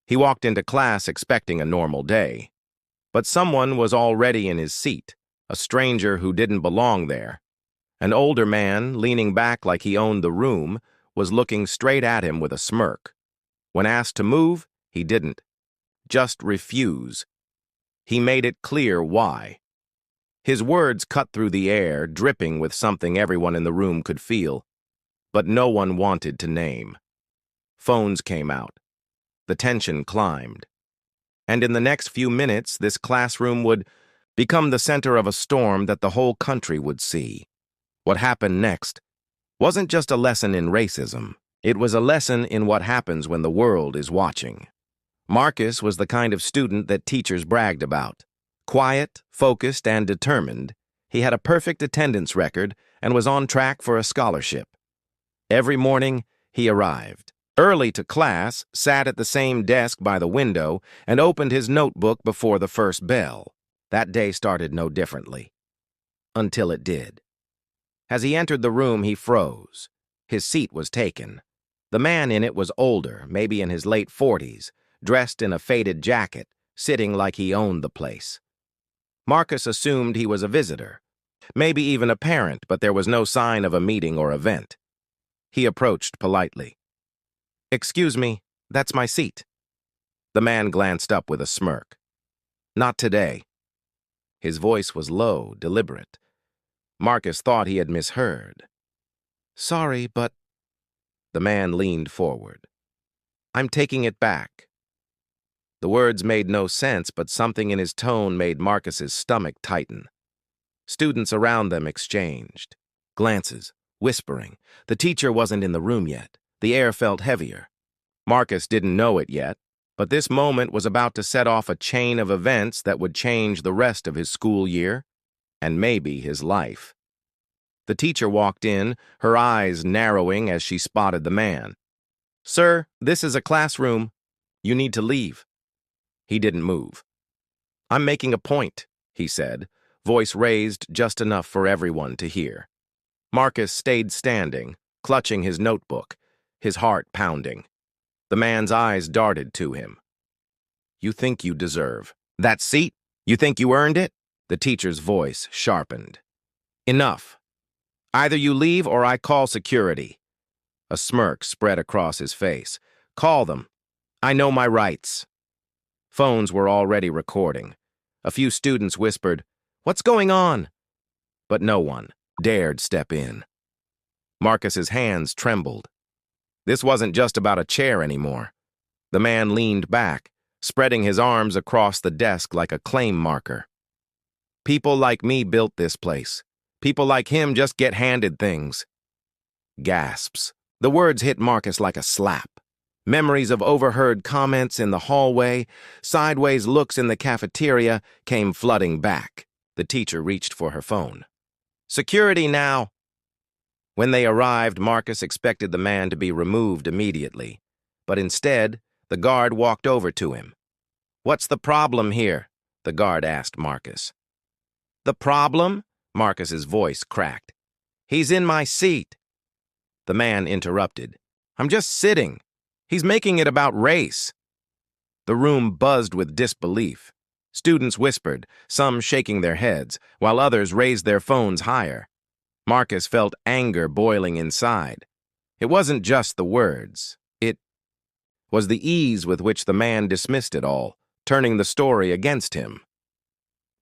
He walked into class expecting a normal day. But someone was already in his seat, a stranger who didn't belong there. An older man, leaning back like he owned the room, was looking straight at him with a smirk. When asked to move, he didn't. Just refuse. He made it clear why. His words cut through the air, dripping with something everyone in the room could feel, but no one wanted to name. Phones came out. The tension climbed. And in the next few minutes, this classroom would become the center of a storm that the whole country would see. What happened next wasn't just a lesson in racism. It was a lesson in what happens when the world is watching. Marcus was the kind of student that teachers bragged about. Quiet, focused, and determined, he had a perfect attendance record and was on track for a scholarship. Every morning, he arrived early to class, sat at the same desk by the window, and opened his notebook before the first bell. That day started no differently. Until it did. As he entered the room, he froze. His seat was taken. The man in it was older, maybe in his late 40s, dressed in a faded jacket, sitting like he owned the place. Marcus assumed he was a visitor, maybe even a parent, but there was no sign of a meeting or event. He approached politely. "Excuse me, that's my seat." The man glanced up with a smirk. "Not today." His voice was low, deliberate. Marcus thought he had misheard. "Sorry, but—" The man leaned forward. "I'm taking it back." The words made no sense, but something in his tone made Marcus's stomach tighten. Students around them exchanged glances, whispering. The teacher wasn't in the room yet. The air felt heavier. Marcus didn't know it yet, but this moment was about to set off a chain of events that would change the rest of his school year, and maybe his life. The teacher walked in, her eyes narrowing as she spotted the man. "Sir, this is a classroom. You need to leave." He didn't move. "I'm making a point," he said, voice raised just enough for everyone to hear. Marcus stayed standing, clutching his notebook, his heart pounding. The man's eyes darted to him. "You think you deserve that seat? You think you earned it?" The teacher's voice sharpened. "Enough. Either you leave or I call security." A smirk spread across his face. "Call them. I know my rights." Phones were already recording. A few students whispered, "What's going on?" But no one dared step in. Marcus's hands trembled. This wasn't just about a chair anymore. The man leaned back, spreading his arms across the desk like a claim marker. "People like me built this place. People like him just get handed things." Gasps. The words hit Marcus like a slap. Memories of overheard comments in the hallway, sideways looks in the cafeteria came flooding back. The teacher reached for her phone. "Security now." When they arrived, Marcus expected the man to be removed immediately. But instead, the guard walked over to him. "What's the problem here?" the guard asked Marcus. "The problem?" Marcus's voice cracked. "He's in my seat." The man interrupted. "I'm just sitting. He's making it about race." The room buzzed with disbelief. Students whispered, some shaking their heads, while others raised their phones higher. Marcus felt anger boiling inside. It wasn't just the words. It was the ease with which the man dismissed it all, turning the story against him.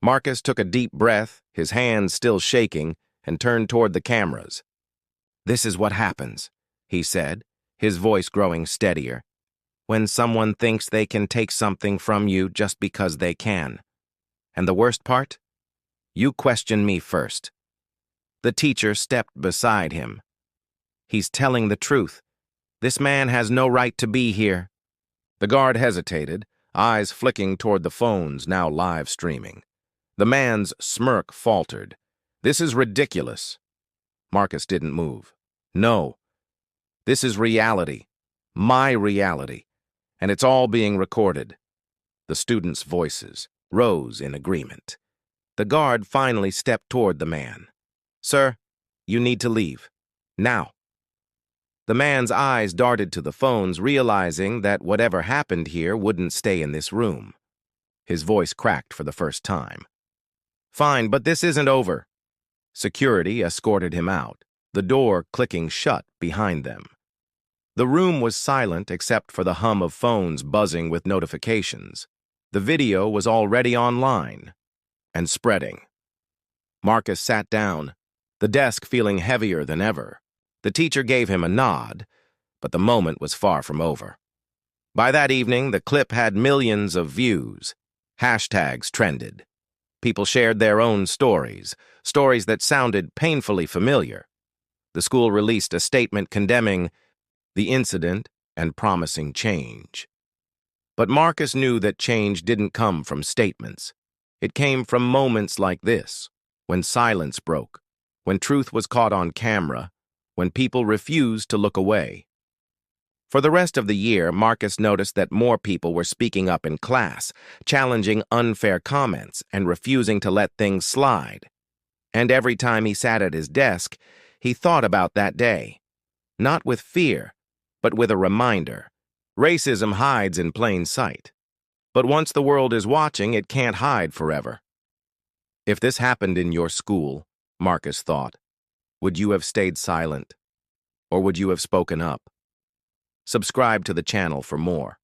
Marcus took a deep breath, his hands still shaking, and turned toward the cameras. "This is what happens," he said, his voice growing steadier, "when someone thinks they can take something from you just because they can. And the worst part? You question me first." The teacher stepped beside him. "He's telling the truth. This man has no right to be here." The guard hesitated, eyes flicking toward the phones now live streaming. The man's smirk faltered. "This is ridiculous." Marcus didn't move. "No. This is reality. My reality. And it's all being recorded." The students' voices rose in agreement. The guard finally stepped toward the man. "Sir, you need to leave. Now." The man's eyes darted to the phones, realizing that whatever happened here wouldn't stay in this room. His voice cracked for the first time. "Fine, but this isn't over." Security escorted him out, the door clicking shut behind them. The room was silent except for the hum of phones buzzing with notifications. The video was already online and spreading. Marcus sat down, the desk feeling heavier than ever. The teacher gave him a nod, but the moment was far from over. By that evening, the clip had millions of views. Hashtags trended. People shared their own stories, stories that sounded painfully familiar. The school released a statement condemning the incident and promising change. But Marcus knew that change didn't come from statements. It came from moments like this, when silence broke, when truth was caught on camera, when people refused to look away. For the rest of the year, Marcus noticed that more people were speaking up in class, challenging unfair comments and refusing to let things slide. And every time he sat at his desk, he thought about that day. Not with fear, but with a reminder. Racism hides in plain sight. But once the world is watching, it can't hide forever. If this happened in your school, Marcus thought, would you have stayed silent? Or would you have spoken up? Subscribe to the channel for more.